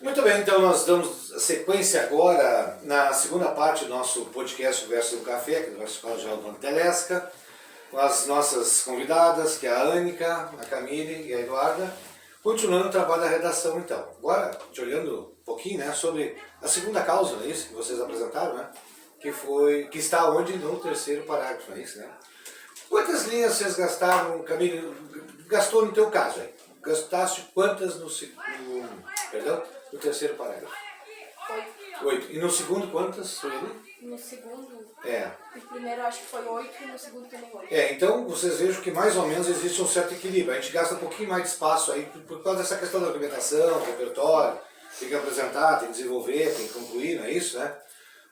Muito bem, então nós damos sequência agora na segunda parte do nosso podcast Conversa do Café, aqui do nosso Escola Geral do Telesca, com as nossas convidadas, que é a Ânica, a Camille e a Eduarda, continuando o trabalho da redação então. Agora, te olhando um pouquinho, né, sobre a segunda causa, não é isso, que vocês apresentaram, né, que está onde no terceiro parágrafo, não é isso, né? Quantas linhas vocês gastaram, Camille, gastou no teu caso aí? Gastaste quantas no terceiro parágrafo? 8. E no segundo quantas? No segundo? É. No primeiro acho que foi 8 e no segundo também 8. Então vocês vejam que mais ou menos existe um certo equilíbrio. A gente gasta um pouquinho mais de espaço aí por causa dessa questão da argumentação, repertório, tem que apresentar, tem que desenvolver, tem que concluir, não é isso, né?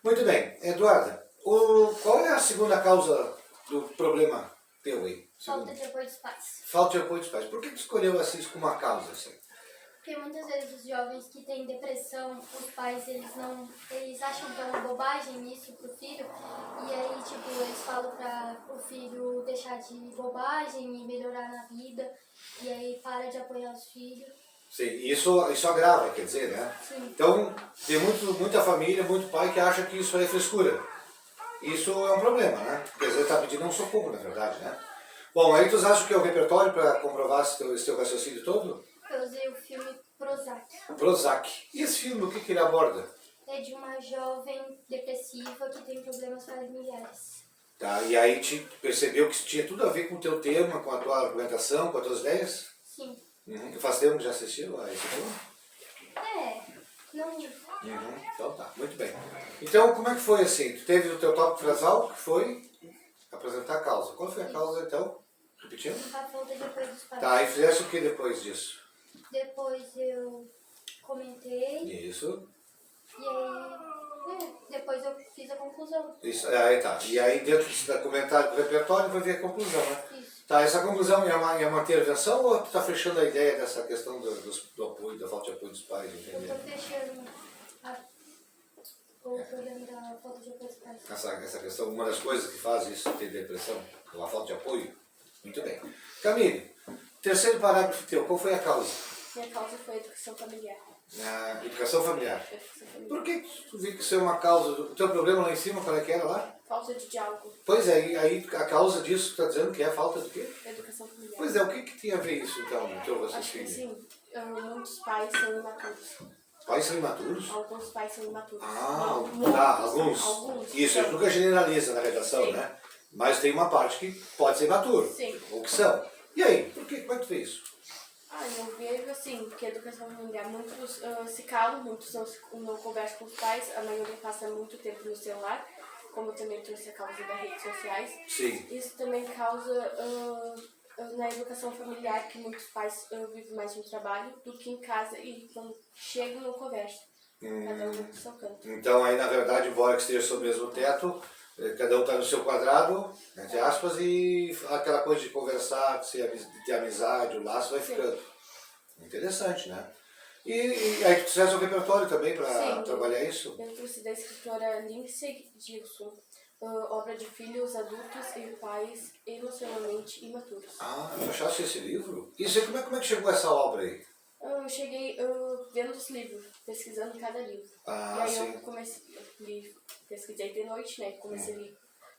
Muito bem. Eduarda, qual é a segunda causa do problema teu aí? Falta de apoio dos pais. Falta de apoio dos pais. Por que tu escolheu isso como uma causa? Assim? Porque muitas vezes os jovens que têm depressão, os pais eles acham que é uma bobagem isso pro filho, e aí eles falam para o filho deixar de bobagem e melhorar na vida, e aí para de apoiar os filhos. Sim, e isso agrava, quer dizer, né? Sim. Então, tem muita família, muito pai que acha que isso é frescura. Isso é um problema, né? Porque às vezes está pedindo um socorro, na verdade, né? Bom, aí tu achas que é o repertório para comprovar esse teu raciocínio todo? Eu usei o filme Prozac. Prozac. E esse filme, o que ele aborda? É de uma jovem depressiva que tem problemas familiares. Tá, e aí te percebeu que isso tinha tudo a ver com o teu tema, com a tua argumentação, com as tuas ideias? Sim. Faz tempo que já assistiu a esse filme? Não. Então tá, muito bem. Então, como é que foi assim? Tu teve o teu tópico frasal, que foi apresentar a causa. Qual foi a causa, então? Repetindo? A falta de apoio dos pais. Tá, e fizeste o que depois disso? Depois eu comentei. Isso. E aí, depois eu fiz a conclusão. Isso, aí tá. E aí dentro do comentário do repertório vai ver a conclusão, né? Isso. Tá, essa conclusão é uma intervenção ou tu tá fechando a ideia dessa questão do apoio, da falta de apoio dos pais? Eu estou fechando o problema da falta de apoio dos pais. Essa questão, uma das coisas que faz isso ter depressão, a falta de apoio? Muito bem. Camille, terceiro parágrafo teu, qual foi a causa? Minha causa foi a educação familiar. Na educação familiar. Educação familiar. Por que tu viu que isso é uma causa? O teu problema lá em cima, qual é que era lá? Falta de diálogo. Pois é, aí a causa disso que está dizendo que é a falta de quê? Educação familiar. Pois é, o que tem a ver isso então no teu Acho que raciocínio? sim, muitos pais são imaturos. Pais são imaturos? Alguns pais são imaturos. Alguns. Isso, a gente nunca generaliza na redação, sim, né? Mas tem uma parte que pode ser imaturo. Sim. Ou que são. E aí, por que? Como é que tu vê isso? Eu vejo assim, que a educação familiar, muitos se calam, muitos não conversam com os pais, a maioria passa muito tempo no celular, como eu também trouxe a causa das redes sociais. Sim. Isso também causa na educação familiar que muitos pais vivem mais no trabalho do que em casa e quando chegam não conversam. Cada um no seu canto. Então aí na verdade, embora que esteja sob o mesmo teto, cada um está no seu quadrado, entre aspas, e aquela coisa de conversar, de amizade, o laço vai ficando. Interessante, né? E aí tu fizesse o repertório também para trabalhar isso? Eu trouxe da escritora Lindsay Gilson, obra de filhos adultos e pais emocionalmente imaturos. Ah, tu achaste esse livro? Isso aí, como é que chegou essa obra aí? Eu cheguei vendo os livros, pesquisando cada livro. Ah, e aí sim. eu comecei, pesquisei de noite, né? Comecei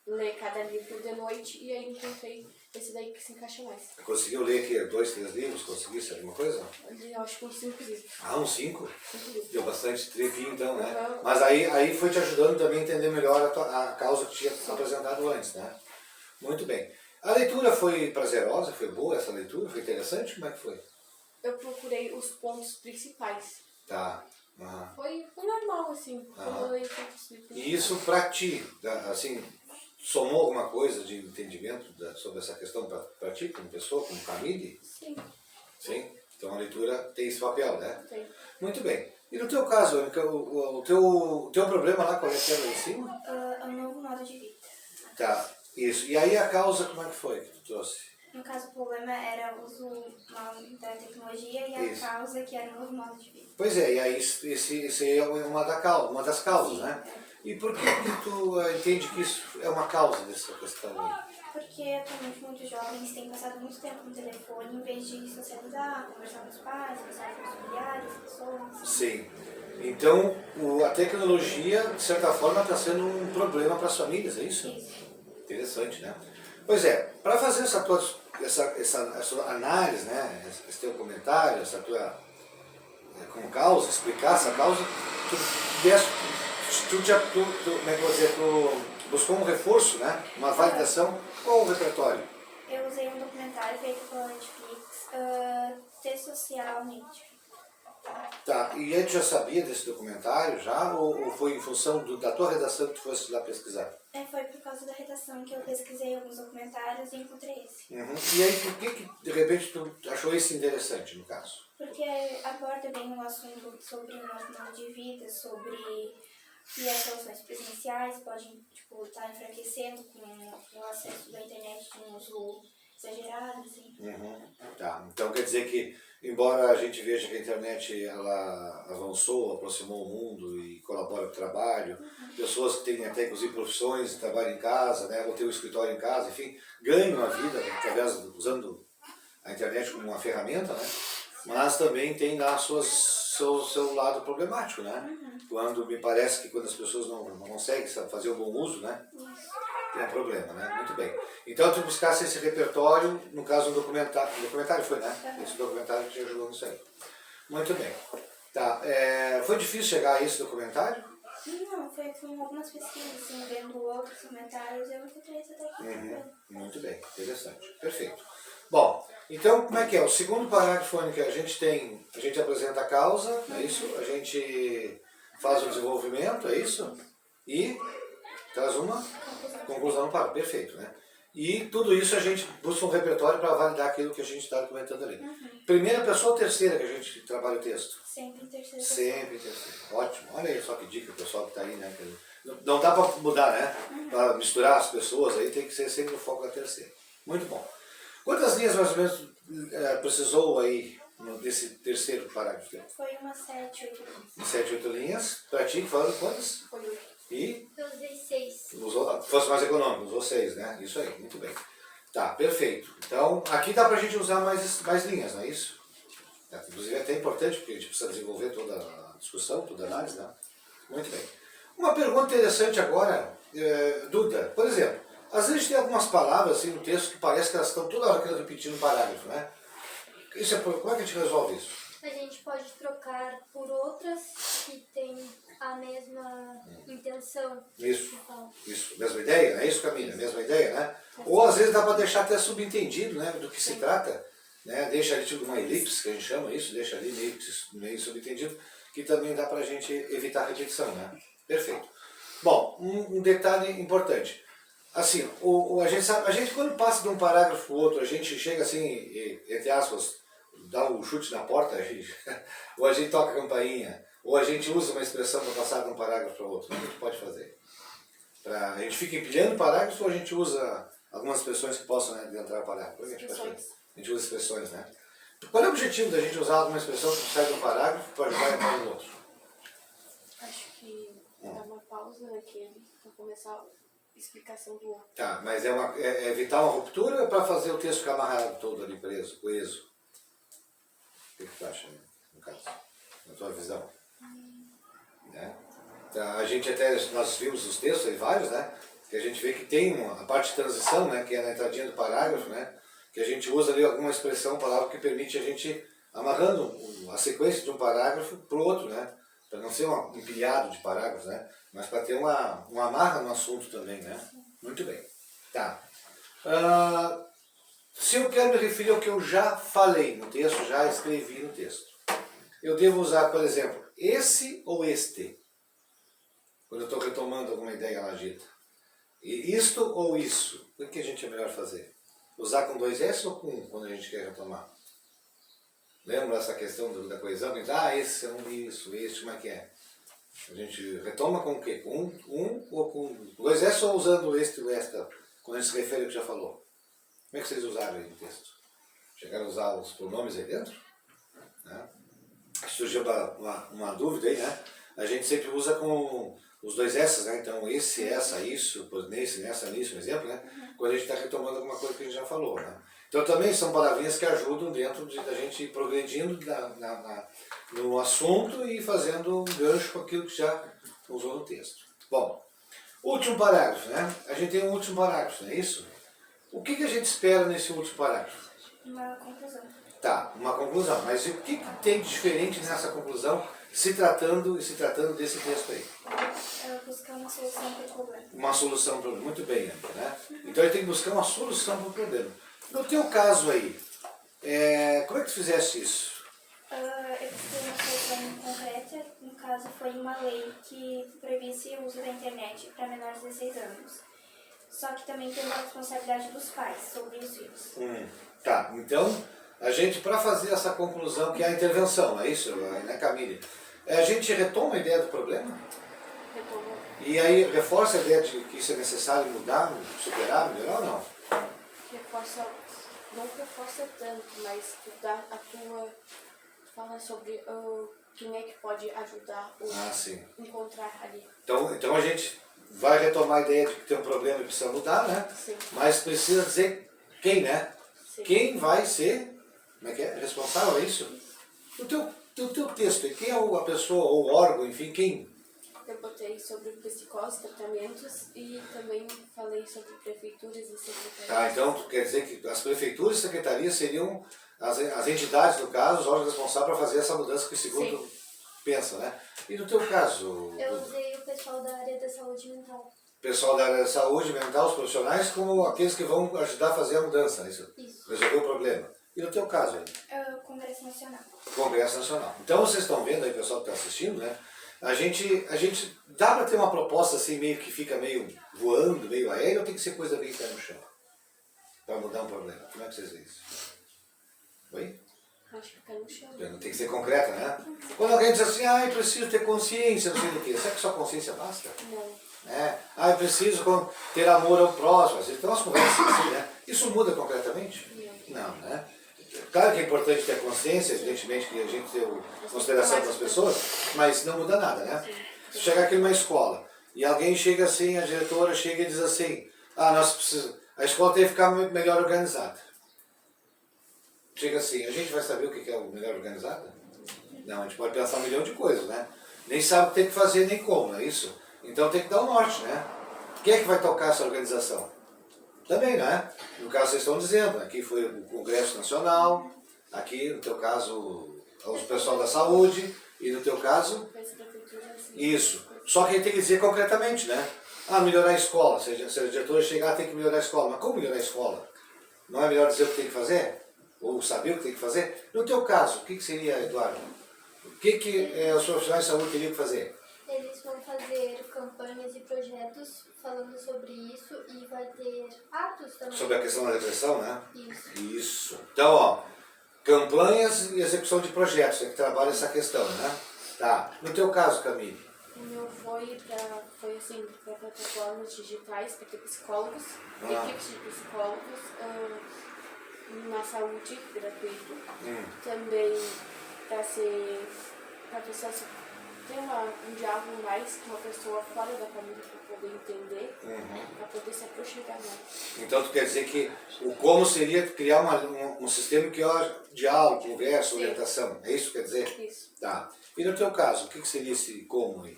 a ler cada livro de noite e aí encontrei esse daí que se encaixa mais. Conseguiu ler aqui 2, 3 livros? Conseguisse alguma coisa? Eu acho que uns 5 livros. Ah, uns 5? 5 livros. Deu bastante trepinho então, né? Uhum. Mas aí foi te ajudando também a entender melhor a causa que tinha apresentado antes, né? Muito bem. A leitura foi prazerosa? Foi boa essa leitura? Foi interessante? Como é que foi? Eu procurei os pontos principais. Tá. Foi normal, assim, quando eu leio pontos principais. E isso pra ti, assim, somou alguma coisa de entendimento sobre essa questão pra ti, como pessoa, como família? Sim. Sim? Então a leitura tem esse papel, né? Tem. Muito bem. E no teu caso, Ânica, o teu problema lá, qual é que era lá em cima? É um novo modo de vida. Tá, isso. E aí a causa, como é que foi que tu trouxe? No caso, o problema era o uso mal da tecnologia e a causa que era o novo modo de vida. Pois é, e aí esse aí é uma das causas, né? E por que tu entende que isso é uma causa dessa questão aí? Porque atualmente muitos jovens têm passado muito tempo no telefone em vez de socializar, conversar com os pais, conversar com os familiares, pessoas. Sim, Então, a tecnologia, de certa forma, está sendo um problema para as famílias, é isso? Isso. Interessante, né? Pois é, para fazer essa análise, né, esse teu comentário, essa tua como causa, explicar essa causa, como é que eu vou dizer, tu buscou um reforço, né? Uma validação ou um repertório? Eu usei um documentário feito pela Netflix, T Socialmente. Tá, e aí tu já sabia desse documentário já, ou foi em função da tua redação que tu fosse lá pesquisar? Foi por causa da redação que eu pesquisei alguns documentários e encontrei esse. Uhum. E aí por que de repente tu achou esse interessante no caso? Porque aborda bem um assunto sobre o nosso modo de vida, sobre que as relações presenciais podem estar enfraquecendo com o acesso da internet de um uso exagerado, assim. Uhum. Tá, então quer dizer que, embora a gente veja que a internet ela avançou, aproximou o mundo e colabora com o trabalho, pessoas que têm até inclusive profissões, trabalham em casa, né, ou têm um escritório em casa, enfim, ganham a vida usando a internet como uma ferramenta, né, mas também tem lá seu lado problemático, né? Quando me parece que quando as pessoas não conseguem fazer um bom uso, né? Tem um problema, né? Muito bem. Então tu buscasse esse repertório, no caso um documentário. O documentário foi, né? Esse documentário que te ajudou nisso aí. Muito bem. Tá. Foi difícil chegar a esse documentário? Não, foi com algumas pesquisas, assim, vendo outros comentários, eu encontrei isso até aqui. Muito bem, interessante. Perfeito. Bom, então como é que é? O segundo parágrafo onde a gente apresenta a causa, é isso? A gente faz o desenvolvimento, é isso? E traz uma conclusão no parágrafo. Perfeito, né? E tudo isso a gente busca um repertório para validar aquilo que a gente está documentando ali. Primeira pessoa ou terceira que a gente trabalha o texto? Sempre em terceira pessoa. Sempre em terceira. Ótimo. Olha aí só que dica o pessoal que está aí, né? Não dá para mudar, né? Para misturar as pessoas aí tem que ser sempre o foco da terceira. Muito bom. Quantas linhas mais ou menos precisou aí desse terceiro parágrafo? Foi umas 7, 8 linhas. 7, 8 linhas. Para ti, falando quantas? Foi 8. E Eu usei 6. fosse mais econômico, usou 6, né? Isso aí, muito bem. Tá, perfeito. Então, aqui dá pra gente usar mais linhas, não é isso? Inclusive é até importante, porque a gente precisa desenvolver toda a discussão, toda a análise, né? Muito bem. Uma pergunta interessante agora, Duda, por exemplo, às vezes tem algumas palavras assim no texto que parece que elas estão toda hora querendo repetir no parágrafo, né? Como é que a gente resolve isso? A gente pode trocar por outras que têm a mesma intenção. Isso. Então, Isso, mesma ideia, é isso, Camila? Mesma ideia, né? Ou às vezes dá para deixar até subentendido, né, do que se trata, né? Deixa ali tipo uma elipse, que a gente chama isso, deixa ali meio subentendido, que também dá para a gente evitar a repetição, né? Perfeito. Bom, um detalhe importante. Assim, a gente quando passa de um parágrafo para o outro, a gente chega assim, entre aspas, dá um chute na porta, ou a gente toca a campainha, ou a gente usa uma expressão para passar de um parágrafo para o outro. O que a gente pode fazer? A gente fica empilhando parágrafos ou a gente usa algumas expressões que possam adentrar o parágrafo? O que a gente pode fazer? A gente usa expressões, né? Qual é o objetivo da gente usar alguma expressão que sai de um parágrafo para ajudar a entrar no outro? Acho que dá uma pausa aqui para começar a explicação do outro. Tá, mas é evitar uma ruptura ou é para fazer o texto ficar amarrado todo ali preso, coeso? O que tu acha, no caso? Na tua visão? Né? Tá, nós vimos os textos aí, vários, né? Que a gente vê que tem a parte de transição, né? Que é na entradinha do parágrafo, né? Que a gente usa ali alguma expressão, palavra que permite a gente amarrando a sequência de um parágrafo para o outro, né? Para não ser um empilhado de parágrafos, né? Mas para ter uma amarra no assunto também, né? Muito bem. Tá. Se eu quero me referir ao que eu já falei no texto, já escrevi no texto, eu devo usar, por exemplo, esse ou este, quando eu estou retomando alguma ideia lá dita. Isto ou isso, o que a gente é melhor fazer? Usar com 2 S ou com 1, quando a gente quer retomar? Lembra essa questão da coesão? Esse é um isso, este, como é que é? A gente retoma com o quê? Com 1 ou com 2 S ou usando este ou esta, quando a gente se refere ao que já falou? Como é que vocês usaram aí no texto? Chegaram a usar os pronomes aí dentro? Né? Surgiu uma dúvida aí, né? A gente sempre usa com os 2 S, né? Então, esse, essa, isso, nesse, nessa, nisso, um exemplo, né? Quando a gente está retomando alguma coisa que a gente já falou, né? Então também são palavrinhas que ajudam dentro da gente ir progredindo no assunto e fazendo um gancho com aquilo que já usou no texto. Bom, último parágrafo, né? A gente tem um último parágrafo, não é isso? O que a gente espera nesse último parágrafo? Uma conclusão. Tá, uma conclusão. Mas o que tem de diferente nessa conclusão, se tratando desse texto aí? Buscar uma solução para o problema. Uma solução para o problema. Muito bem, Ângela, né? Então ele tem que buscar uma solução para o problema. No teu caso aí, como é que tu fizeste isso? Eu busquei uma solução concreta, no caso foi uma lei que proibisse o uso da internet para menores de 16 anos. Só que também tem uma responsabilidade dos pais sobre os filhos. Tá, então a gente, para fazer essa conclusão, que é a intervenção, é isso, né, Camille? A gente retoma a ideia do problema Retomou. e aí reforça a ideia de que isso é necessário mudar, superar, melhorar ou não? Reforça, não reforça tanto, mas tu dá a tua. Fala sobre quem é que pode ajudar ou Sim. encontrar ali. Então a gente vai retomar a ideia de que tem um problema e precisa mudar, né? Sim. Mas precisa dizer quem, né? Sim. Quem vai ser, como é que é? Responsável, é isso? No teu texto, quem é a pessoa ou o órgão, enfim, quem? Eu botei sobre psicose, tratamentos e também falei sobre prefeituras e secretarias. Tá, então tu quer dizer que as prefeituras e secretarias seriam as entidades, no caso, os órgãos responsáveis para fazer essa mudança que o segundo Sim. pensa, né? E no teu caso, Eu usei o pessoal da área da saúde mental. pessoal da área da saúde mental, os profissionais, como aqueles que vão ajudar a fazer a mudança, né? Isso. Resolver o problema. E no teu caso, aí? Congresso Nacional. Congresso Nacional. Então vocês estão vendo aí, pessoal que está assistindo, né? A gente dá para ter uma proposta assim, meio que fica meio voando, meio aéreo, ou tem que ser coisa bem pé no chão? Para mudar um problema. Como é que vocês veem isso? Oi? Acho que fica no chão. Tem que ser concreta, né? Quando alguém diz assim, eu preciso ter consciência, não sei do quê. Será que só consciência basta? Não. Eu preciso ter amor ao próximo. Então nós conversamos assim, né? Isso muda concretamente? Não, né? Claro que é importante ter consciência, evidentemente que a gente tem consideração das pessoas, mas não muda nada, né? Se chegar aqui numa escola e alguém chega assim, a diretora chega e diz assim, a escola tem que ficar melhor organizada. Chega assim, a gente vai saber o que é o melhor organizado? Não, a gente pode pensar um milhão de coisas, né? Nem sabe o que tem que fazer nem como, não é isso? Então tem que dar o norte, né? Quem é que vai tocar essa organização? Também, né? No caso vocês estão dizendo, aqui foi o Congresso Nacional, aqui no teu caso o pessoal da saúde, e no teu caso, isso. Só que ele tem que dizer concretamente, né? Melhorar a escola, se a diretora chegar tem que melhorar a escola. Mas como melhorar a escola? Não é melhor dizer o que tem que fazer? Ou saber o que tem que fazer? No teu caso, o que seria, Eduardo? O que os profissionais de saúde teriam que fazer? Eles vão fazer campanhas e projetos falando sobre isso e vai ter atos também. Sobre a questão da depressão, né? Isso. Isso. Então, campanhas e execução de projetos, que trabalha essa questão, né? Tá. No teu caso, Camille? O meu foi assim, para plataformas digitais, para ter psicólogos, equipes de psicólogos na saúde, gratuito. Também para a pessoa ter um diálogo mais com uma pessoa fora da família para poder entender, para poder se aproximar mais. Então tu quer dizer que o como seria criar um sistema que haja diálogo, conversa, orientação, é isso que quer dizer? Isso. Tá. E no teu caso, o que seria esse como aí?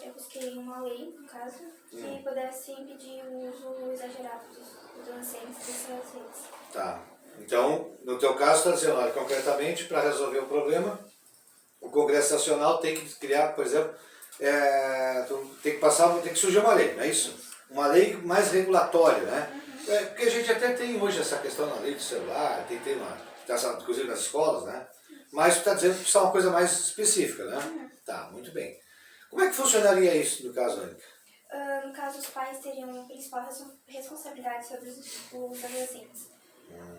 Eu busquei uma lei, no caso, que pudesse impedir o uso exagerado dos adolescentes dessas redes. Tá. Então, no teu caso, está dizendo, olha, concretamente, para resolver o problema, o Congresso Nacional tem que criar, por exemplo, tem que surgir uma lei, não é isso? Uma lei mais regulatória, né? Porque a gente até tem hoje essa questão na lei do celular, inclusive nas escolas, né? Mas tu está dizendo que precisa uma coisa mais específica, né? Tá, muito bem. Como é que funcionaria isso no caso, Ânica? No caso, os pais teriam a principal responsabilidade sobre os adolescentes,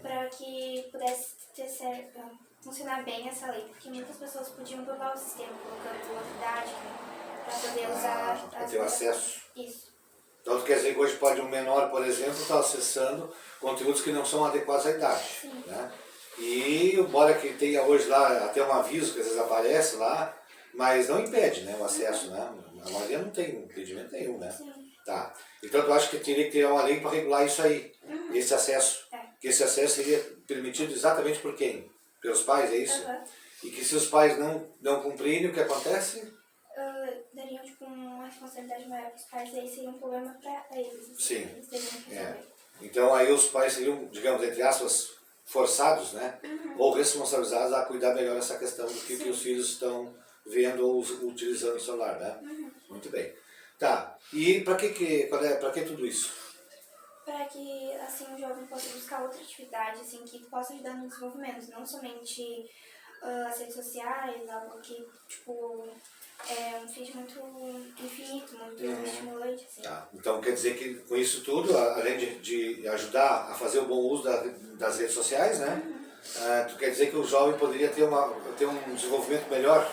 para que pudesse funcionar bem essa lei, porque muitas pessoas podiam burlar o sistema, colocando publicidade para poder usar... Para ter o acesso. Isso. Então, quer dizer que hoje pode um menor, por exemplo, estar acessando conteúdos que não são adequados à idade. Sim. Né? E, embora que tenha hoje lá até um aviso que às vezes aparece lá, mas não impede, né, o acesso, né? A maioria não tem impedimento nenhum, né? Sim. Tá. Então, tu acha que teria que ter uma lei para regular isso aí, esse acesso? que esse acesso seria permitido exatamente por quem? Pelos pais, é isso? Aham. E que se os pais não cumprirem, o que acontece? Dariam tipo, uma responsabilidade maior para os pais, aí seria um problema para eles. Assim, Sim. eles deveriam resolver. É. Então aí os pais seriam, digamos, entre aspas, forçados, né? Ou responsabilizados a cuidar melhor dessa questão do que os filhos estão vendo ou utilizando o celular, né? Muito bem. Tá, e para que tudo isso? Para que assim o jovem possa buscar outra atividade assim que possa ajudar no desenvolvimento, não somente as redes sociais, algo que tipo é um feed muito infinito, muito estimulante. Assim. Tá. Então quer dizer que com isso tudo, além de ajudar a fazer o bom uso das redes sociais, né? Tu quer dizer que o jovem poderia ter um desenvolvimento melhor,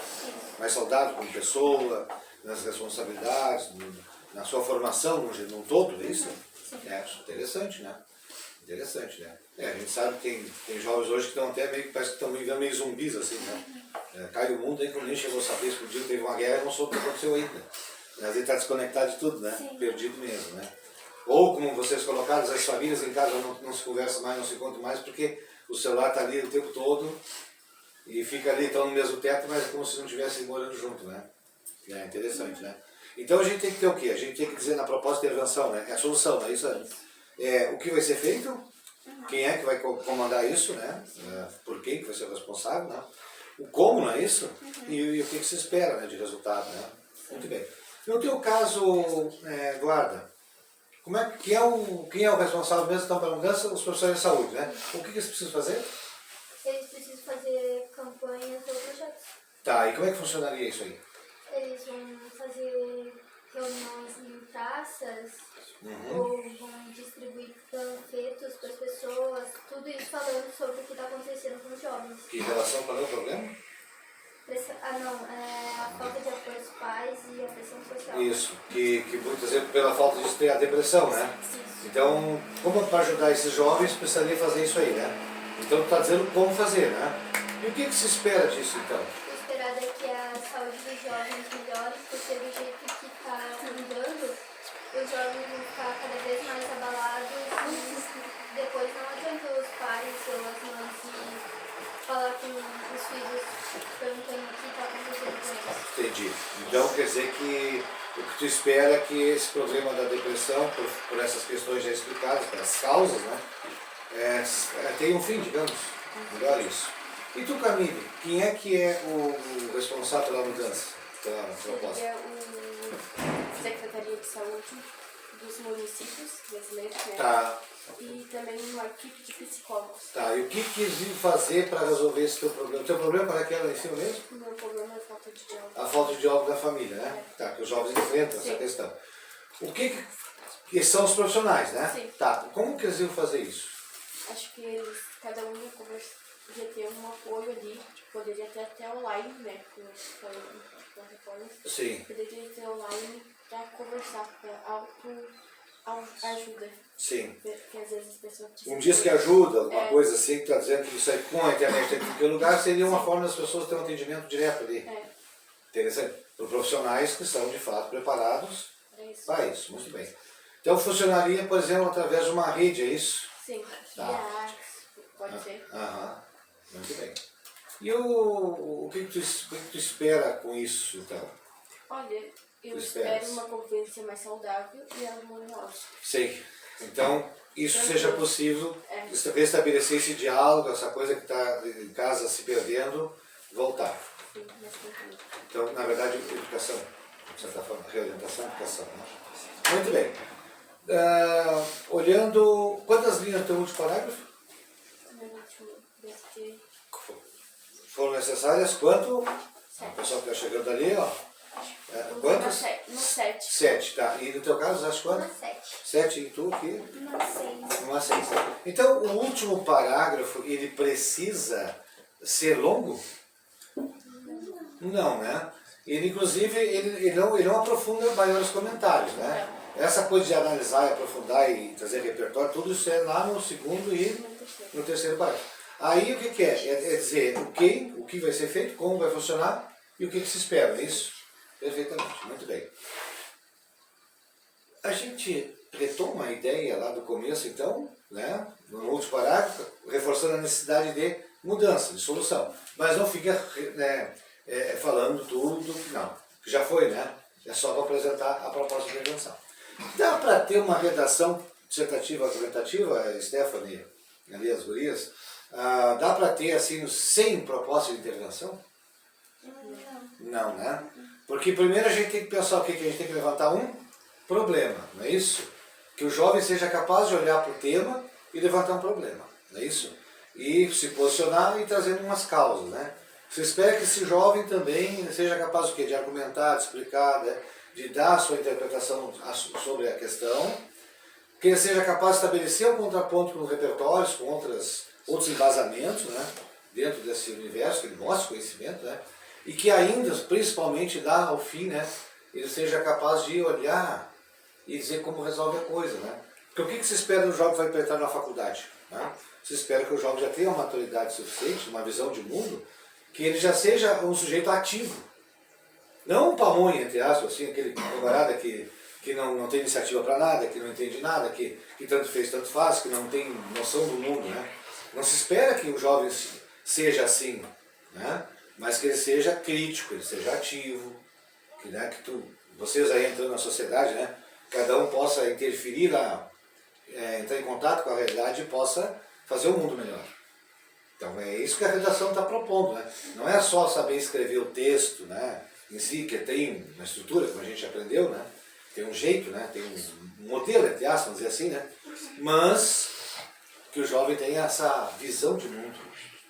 mais saudável como pessoa, nas responsabilidades, na sua formação num todo, é isso? É, interessante, né? Interessante, né? A gente sabe que tem jovens hoje que estão até parece que estão vivendo meio zumbis, assim, né? Cai o mundo aí que nem chegou a saber, explodiu, teve uma guerra, não soube o que aconteceu ainda. Às vezes está desconectado de tudo, né? Sim. Perdido mesmo, né? Ou, como vocês colocaram, as famílias em casa não se conversam mais, não se encontram mais, porque o celular está ali o tempo todo e fica ali, estão no mesmo teto, mas é como se não estivessem morando junto, né? É interessante, né? Então a gente tem que ter o quê? A gente tem que dizer na proposta de intervenção, né? É a solução, não é isso? O que vai ser feito? Quem é que vai comandar isso, né? Por quem que vai ser o responsável, né? O como, não é isso? E o que se espera, né, de resultado, né? Muito bem. No teu caso, Eduarda, quem é o responsável mesmo então, pela mudança? Os profissionais de saúde, né? O que eles precisam fazer? Eles precisam fazer campanhas ou projetos. Tá, e como é que funcionaria isso aí? Eles vão fazer reuniões em praças ou vão distribuir panfletos para as pessoas, tudo isso falando sobre o que está acontecendo com os jovens. Em relação qual é o problema? A falta de apoio aos pais e a pressão social. Isso, que muitas vezes pela falta disso tem a depressão, né? Então, como para ajudar esses jovens, precisaria fazer isso aí, né? Então, tu está dizendo como fazer, né? E o que se espera disso, então? O esperado é que a saúde dos jovens melhore, porque do jeito que está andando, os jovens vão ficar cada vez mais abalados e depois não adianta os pais ou as mães ir falar com os filhos perguntando o que está acontecendo com eles. Entendi. Então, quer dizer que o que tu espera é que esse problema da depressão, por essas questões já explicadas, pelas causas, né? Tenha um fim, digamos. Melhor isso. E tu, Camille, quem é que é o responsável pela mudança, pela proposta? Seria o Secretaria de Saúde dos municípios brasileiros, né? Tá. E também uma equipe de psicólogos. Tá, e o que eles vêm fazer para resolver esse teu problema? O teu problema qual é que é lá em cima mesmo? O meu problema é a falta de diálogo. A falta de diálogo da família, né? Tá, que os jovens enfrentam essa questão. O que são os profissionais, né? Sim. Tá, como que eles iam fazer isso? Acho que eles, cada um ia ter um apoio ali, poderia ter até online, né? Como eu falei com a reforma. Sim. Poderia ter online para conversar, para ajuda. Sim. Porque às vezes as pessoas precisam. Um diz que ajuda, alguma coisa assim, que está dizendo que isso aí com a internet em qualquer lugar seria uma forma das pessoas terem um atendimento direto ali. Interessante. Para profissionais que são de fato preparados para isso. Muito bem. Então funcionaria, por exemplo, através de uma rede, é isso? Sim. Tá. Pode ser. Aham. Muito bem. E o que tu espera com isso, então? Olha, eu Tu espero esperas? uma convivência mais saudável e harmoniosa. Sim. Então, isso Tranquilo. seja possível, restabelecer esse diálogo, essa coisa que está em casa se perdendo, voltar. Sim, mais tranquilo. Então, na verdade, educação, de certa forma, reorientação e educação. Né? Muito bem. Olhando, quantas linhas do teu último parágrafo Meu último deve ter foram necessárias? Quanto? O 7. pessoal que está chegando ali, ó. Quantas? No 7. 7, tá. E no teu caso, acho quanto? Uma 7. 7 e tu aqui? Não sei. Uma 6. Então, o último parágrafo, ele precisa ser longo? Não, né? Ele, inclusive, ele não aprofunda maiores comentários, né? Essa coisa de analisar e aprofundar e trazer repertório, tudo isso é lá no segundo e no terceiro parágrafo. Aí o que é? É dizer o que vai ser feito, como vai funcionar e o que se espera, é isso? Perfeitamente, muito bem. A gente retoma a ideia lá do começo, então, né? no último parágrafo, reforçando a necessidade de mudança, de solução. Mas não fica falando tudo, não, que já foi, né? É só para apresentar a proposta de intervenção. Dá para ter uma redação dissertativa argumentativa, Stephanie, ali as gurias, dá para ter assim, sem proposta de intervenção? Não, né? Porque primeiro a gente tem que pensar o que a gente tem que levantar um problema, não é isso? Que o jovem seja capaz de olhar para o tema e levantar um problema, não é isso? E se posicionar e trazendo umas causas, né? Você espera que esse jovem também seja capaz de argumentar, de explicar, né? De dar a sua interpretação sobre a questão, que ele seja capaz de estabelecer um contraponto com repertórios, com outros embasamentos, né? Dentro desse universo, que ele mostra conhecimento, né? E que ainda, principalmente lá ao fim, né? Ele seja capaz de olhar e dizer como resolve a coisa, né? Porque o que se espera do jovem que vai entrar na faculdade? Né? Se espera que o jovem já tenha uma maturidade suficiente, uma visão de mundo, que ele já seja um sujeito ativo. Não um pamonha, entre aspas, assim, aquele camarada que não tem iniciativa para nada, que não entende nada, que tanto fez, tanto faz, que não tem noção do mundo, né? Não se espera que o jovem seja assim, né? Mas que ele seja crítico, ele seja ativo, que, né, vocês aí entrando na sociedade, né? Cada um possa interferir lá, entrar em contato com a realidade e possa fazer o mundo melhor. Então é isso que a redação está propondo, né? Não é só saber escrever o texto, né, em si, que tem uma estrutura, como a gente aprendeu, né? Tem um jeito, né? Tem um modelo, entre aspas, vamos dizer assim, né? Mas que o jovem tenha essa visão de mundo,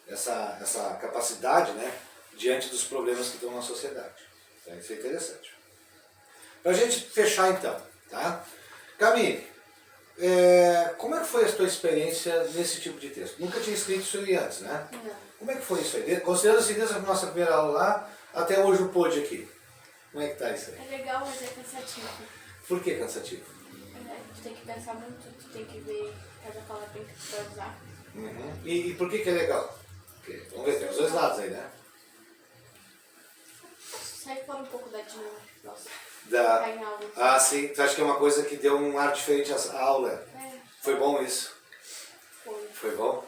essa capacidade, né, diante dos problemas que estão na sociedade. Então isso é interessante. Para a gente fechar então, tá? Camille, como é que foi a tua experiência nesse tipo de texto? Nunca tinha escrito isso aí antes, né? Não. Como é que foi isso aí? Considerando assim, desde a nossa primeira aula lá, até hoje o pod aqui. Como é que tá isso aí? É legal, mas é cansativo. Por que cansativo? Tu tem que pensar muito, tu tem que ver cada palavra que tu vai usar. Uhum. E por que é legal? Porque, vamos ver, tem os dois lados aí, né? Sai fora um pouco da dinâmica, nossa. Da... Em aula. Ah, sim. Tu acha que é uma coisa que deu um ar diferente à aula? É, Foi bom isso? foi. Foi bom?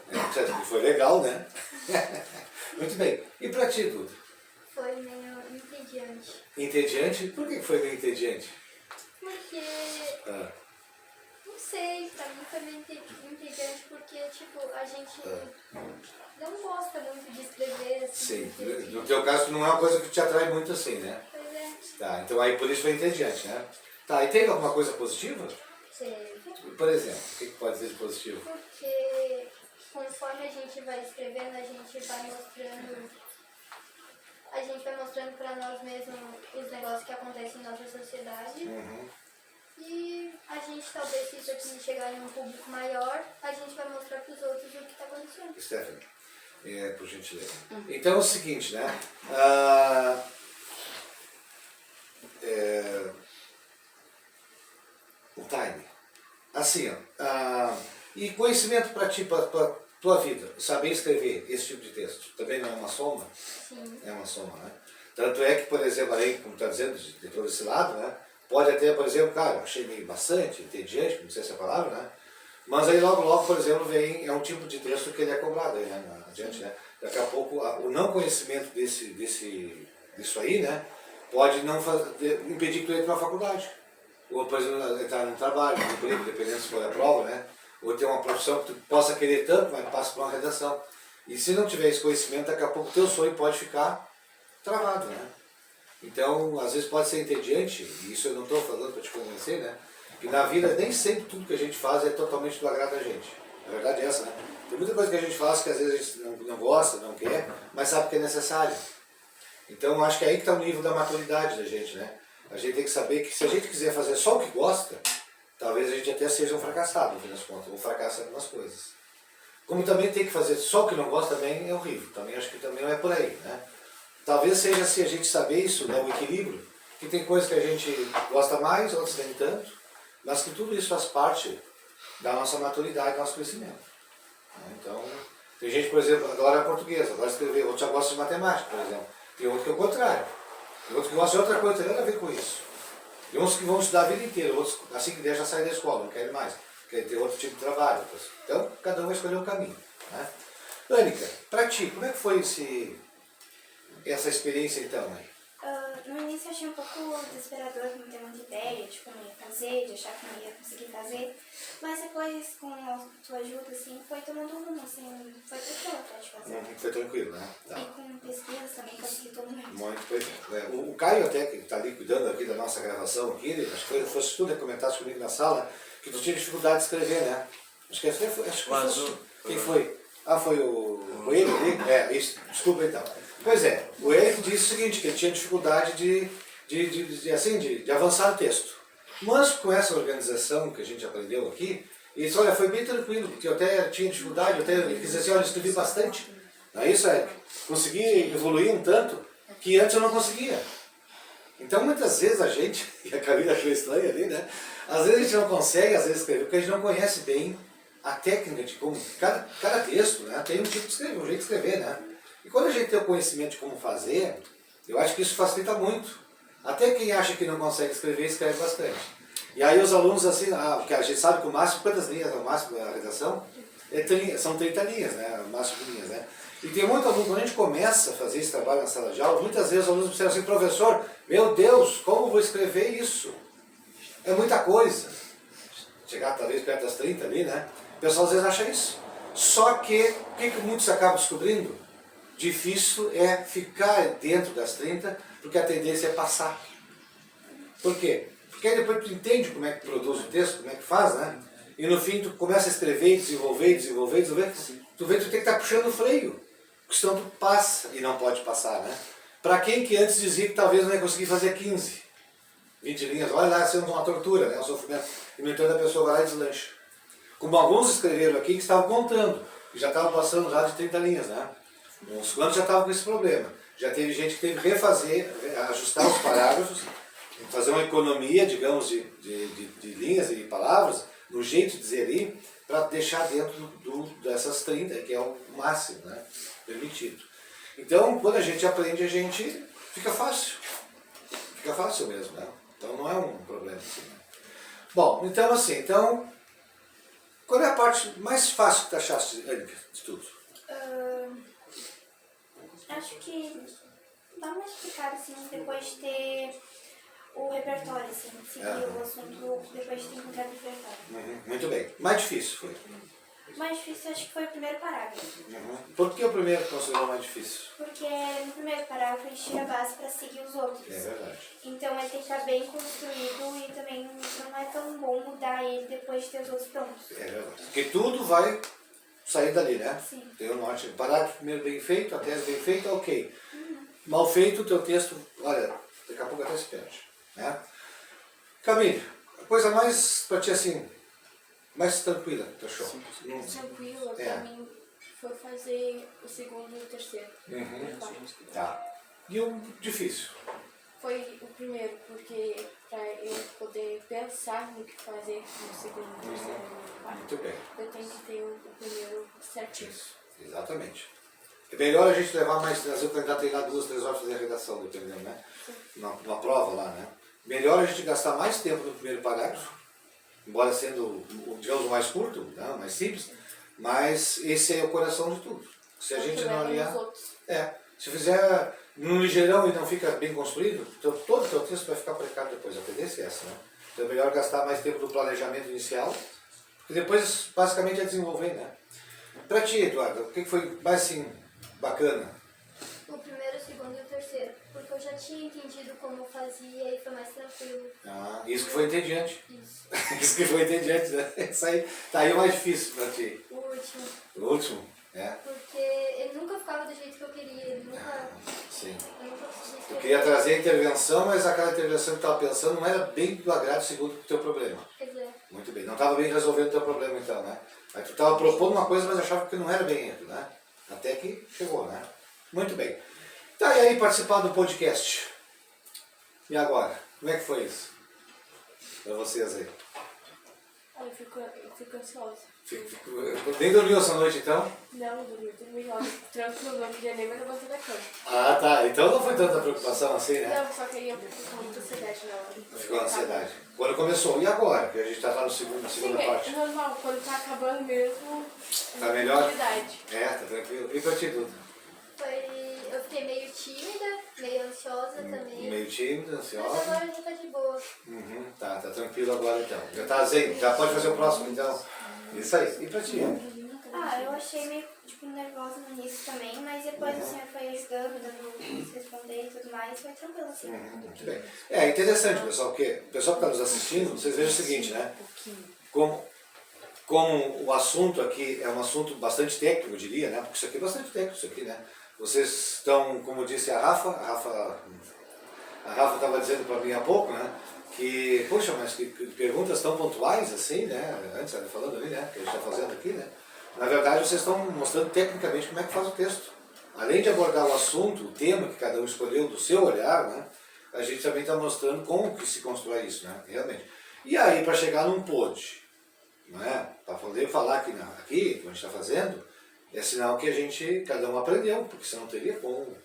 Foi legal, né? Muito bem. E pra ti, Duda? Foi meio entediante. Entediante? Por que foi meio entediante? Porque, Ah, não sei, pra mim foi meio entediante porque, tipo, a gente não gosta muito de escrever assim. sim. No teu caso não é uma coisa que te atrai muito assim, né? Pois é, Tá, então aí por isso foi entediante, né? Tá, e teve alguma coisa positiva? teve. Por exemplo, o que pode ser de positivo? Porque conforme a gente vai escrevendo, a gente vai mostrando para nós mesmos os negócios que acontecem em nossa sociedade. Uhum. E a gente, talvez, se isso aqui chegar em um público maior, a gente vai mostrar para os outros o que está acontecendo. Stephanie, por gentileza. Então é o seguinte, né? O time. Assim, ó. E conhecimento para ti, para tua vida, saber escrever esse tipo de texto, também não é uma soma? Sim. É uma soma, né? Tanto é que, por exemplo, aí, como está dizendo, de todo esse lado, né? Pode até, por exemplo, cara, eu achei meio bastante, entediante, não sei se é a palavra, né? Mas aí logo, por exemplo, é um tipo de texto que ele é cobrado aí, né? Adiante, né? Daqui a pouco, o não conhecimento disso aí, né? Pode não impedir que tu entre na faculdade. Ou, por exemplo, entrar num trabalho, num emprego, dependendo se for a prova, né? Ou ter uma profissão que tu possa querer tanto, mas passa por uma redação. E se não tiver esse conhecimento, daqui a pouco o teu sonho pode ficar travado, né? Então, às vezes pode ser entediante, e isso eu não estou falando para te convencer, né? Que na vida nem sempre tudo que a gente faz é totalmente do agrado da gente. A verdade é essa, né? Tem muita coisa que a gente faz que às vezes a gente não gosta, não quer, mas sabe que é necessário. Então, acho que é aí que está o nível da maturidade da gente, né? A gente tem que saber que se a gente quiser fazer só o que gosta, talvez a gente até seja um fracassado, no fim das contas, ou fracassa em algumas coisas. Como também tem que fazer só o que não gosta também é horrível, também acho que também não é por aí, né? Talvez seja assim a gente saber isso, né, o equilíbrio, que tem coisas que a gente gosta mais, outras nem tanto, mas que tudo isso faz parte da nossa maturidade, do nosso crescimento. Então, tem gente, por exemplo, adora português, adora escrever, outros já gostam de matemática, por exemplo. Tem outro que é o contrário. Tem outro que gosta de outra coisa, não tem nada a ver com isso. Tem uns que vão estudar a vida inteira, outros assim que deixa sair da escola, não querem mais. quer ter outro tipo de trabalho. Então, cada um vai escolher um caminho. Né? Ânica, para ti, como é que foi essa experiência então? Aí? No início eu achei um pouco desesperador, não ter muita ideia de como ia fazer, de achar que não ia conseguir fazer. Mas depois, com a tua ajuda, assim, foi tomando rumo, assim, foi tranquilo até de fazer. Foi tranquilo, né? Tá. E com pesquisas também consegui todo mundo. Muito bem. O Caio até, que está ali cuidando aqui da nossa gravação aqui, acho que fosse tu, né, comentaste comigo na sala, que tu tinha dificuldade de escrever, né? Acho que foi. Quem foi? Ah, foi o ele ali? É, isso, desculpa então. Pois é, o Eric disse o seguinte, que ele tinha dificuldade de avançar no texto. Mas com essa organização que a gente aprendeu aqui, ele disse, olha, foi bem tranquilo, porque eu até tinha dificuldade, ele quis dizer assim, olha, eu escrevi bastante. Não é isso, Eric? Consegui evoluir um tanto que antes eu não conseguia. Então muitas vezes a gente, e a Camila achou estranho ali, né? Às vezes a gente não consegue, às vezes, escrever, porque a gente não conhece bem a técnica de como, cada texto, né, tem um tipo de escrever, um jeito de escrever, né? E quando a gente tem o conhecimento de como fazer, eu acho que isso facilita muito. Até quem acha que não consegue escrever, escreve bastante. E aí os alunos, assim, porque a gente sabe que o máximo, quantas linhas é o máximo da redação? São 30 linhas, né? O máximo de linhas, né? E tem muito aluno, quando a gente começa a fazer esse trabalho na sala de aula, muitas vezes os alunos disseram assim, professor, meu Deus, como eu vou escrever isso? É muita coisa. Chegar talvez perto das 30 ali, né? O pessoal às vezes acha isso. Só que, o que muitos acabam descobrindo? Difícil é ficar dentro das 30, porque a tendência é passar. Por quê? Porque aí depois tu entende como é que produz o texto, como é que faz, né? E no fim tu começa a escrever, desenvolver, tu vê que tu tem que estar puxando o freio, porque senão tu passa e não pode passar, né? Para quem que antes dizia que talvez não ia conseguir fazer 15, 20 linhas, olha lá, sendo uma tortura, né? Um sofrimento. E no entanto a pessoa vai lá e deslancha. Como alguns escreveram aqui que estavam contando, que já estavam passando já de 30 linhas, né? Uns quantos já estavam com esse problema. Já teve gente que teve que refazer, ajustar os parágrafos, fazer uma economia, digamos, de linhas e palavras, no jeito de dizer ali, para deixar dentro dessas 30, que é o máximo, né, permitido. Então, quando a gente aprende, a gente fica fácil. Fica fácil mesmo, né? Então não é um problema assim, né? Bom, então assim, qual é a parte mais fácil que tu achaste, Ânica, de tudo? Acho que dá uma explicada, assim, depois de ter o repertório, assim, seguir o assunto depois de ter encontrado o repertório. Muito bem. Mais difícil foi? Mais difícil acho que foi o primeiro parágrafo. Por que o primeiro considerou mais difícil? Porque no primeiro parágrafo a gente tira a base para seguir os outros. É verdade. Então ele tem que estar bem construído e também não é tão bom mudar ele depois de ter os outros prontos. É verdade. Porque tudo vai sair dali, né? Sim. Tem um norte. Parágrafo primeiro bem feito, a tese bem feita, ok. Mal feito, o teu texto, olha, daqui a pouco até se perde. Né? Camille, a coisa mais, para ti assim, mais tranquila que tu achou? Tranquilo, pra mim foi fazer o segundo e o terceiro. Tá. E o difícil? Foi o primeiro, porque para eu poder pensar no que fazer no segundo, no terceiro e no quarto, Muito bem. eu tenho que ter o primeiro certinho. Isso, exatamente. É melhor a gente levar mais, trazer o candidato aí lá 2, 3 horas fazer a redação, dependendo, né? Na prova lá, né? Melhor a gente gastar mais tempo no primeiro parágrafo, embora sendo, digamos, o mais curto, né? Mais simples, mas esse é o coração de tudo. Se a gente não aliar... se fizer no ligeirão e não fica bem construído, todo o teu texto vai ficar precário depois, a tendência é essa, né? Então é melhor gastar mais tempo no planejamento inicial, e depois basicamente é desenvolver, né? Pra ti, Eduardo, o que foi mais assim, bacana? O primeiro, o segundo e o terceiro. Porque eu já tinha entendido como fazia e foi mais tranquilo. Ah, isso que foi entediante. Isso. Isso que foi entediante, né? Isso aí, tá aí o mais difícil pra ti. O último. O último? É. Porque ele nunca ficava do jeito que eu queria. Ele nunca... Sim. Eu nunca conseguia Eu escrever. queria trazer a intervenção, mas aquela intervenção que tu estava pensando não era bem do agrado segundo o teu problema. Pois é. Muito bem. Não estava bem resolvendo o teu problema então, né? Aí tu estava propondo uma coisa, mas achava que não era bem ele, né? Até que chegou, né? Muito bem. Tá, e aí participar do podcast? E agora? Como é que foi isso? Para vocês aí. Eu fico ansiosa. Nem dormiu essa noite então? Não, dormi logo. Tranquilo, não podia nem mais levantar da cama. Ah, tá. Então não foi tanta preocupação assim, né? Não, só que aí eu fiquei com muita ansiedade na hora. Ficou ansiedade. Quando começou, e agora? Que a gente tá lá no na segunda Sim, parte. é normal, quando tá acabando mesmo, Tá melhor? ansiedade. É, tá tranquilo. E pra ti, Duda? Eu fiquei meio tímida, meio ansiosa também. Meio tímida, Mas ansiosa? agora já tá de boa. Uhum, tá tranquilo agora então. Já tá zen, já pode fazer o próximo então. Isso aí. E pra ti? Ah, eu achei meio, tipo, nervosa no início também, mas depois o senhor foi ajudando, dando responder e tudo mais, foi tranquilo, assim. Muito bem. É interessante, pessoal, porque o pessoal que está nos assistindo, vocês vejam o seguinte, né? Como o assunto aqui é um assunto bastante técnico, eu diria, né? Porque isso aqui é bastante técnico, isso aqui, né? Vocês estão, como disse a Rafa estava dizendo para mim há pouco, né? Que, poxa, mas que perguntas tão pontuais assim, né? Antes ela falando ali, né? Que a gente está fazendo aqui, né? Na verdade, vocês estão mostrando tecnicamente como é que faz o texto. Além de abordar o assunto, o tema que cada um escolheu do seu olhar, né? A gente também está mostrando como que se constrói isso, né? Realmente. E aí, para chegar num pod, não é? Para poder falar aqui, como a gente está fazendo, é sinal que a gente, cada um aprendeu, porque senão não teria como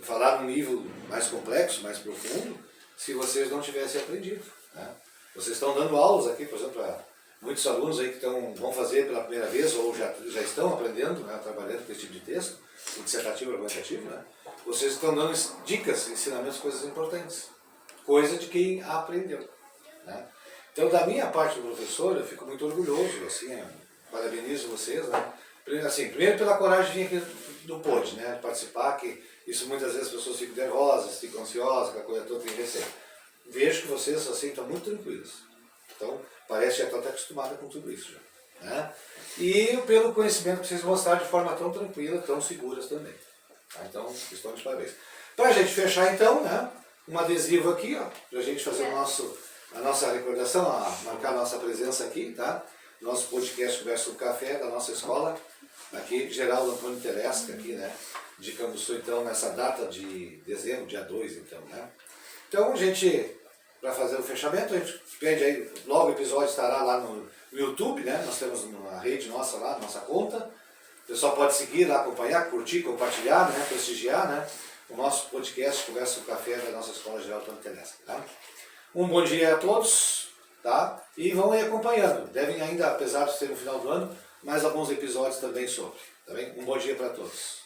falar num nível mais complexo, mais profundo, se vocês não tivessem aprendido. Né? Vocês estão dando aulas aqui, por exemplo, para muitos alunos aí que vão fazer pela primeira vez ou já estão aprendendo, né, trabalhando com esse tipo de texto, o dissertativo, argumentativo, né? Vocês estão dando dicas, ensinamentos, coisas importantes, coisa de quem aprendeu. Né? Então, da minha parte do professor, eu fico muito orgulhoso, assim, parabenizo vocês, né? Assim, primeiro pela coragem de vir aqui no pod, né, de participar, que isso muitas vezes as pessoas ficam nervosas, ficam ansiosas, aquela coisa toda tem receio. Vejo que vocês assim estão muito tranquilos. Então, parece que já estão até acostumados com tudo isso. Já, né? E pelo conhecimento que vocês mostraram de forma tão tranquila, tão seguras também. Tá? Então, estão de parabéns. Para a gente fechar então, né, um adesivo aqui, ó, para a gente fazer a nossa recordação, marcar a nossa presença aqui, tá? Nosso podcast Conversa com Café, da nossa escola, aqui, Geraldo Antônio Telesca, aqui, né, de Cambuçu, então, nessa data de dezembro, dia 2, então, né. Então, a gente, para fazer o fechamento, a gente pede aí, logo o episódio estará lá no YouTube, né, nós temos uma rede nossa lá, nossa conta, o pessoal pode seguir lá, acompanhar, curtir, compartilhar, né, prestigiar, né, o nosso podcast Conversa com Café, da nossa escola Geraldo Antônio Telesca, tá. Um bom dia a todos, tá, e vão aí acompanhando, devem ainda, apesar de ser no final do ano, mais alguns episódios também sobre, tá bem? Um bom dia para todos.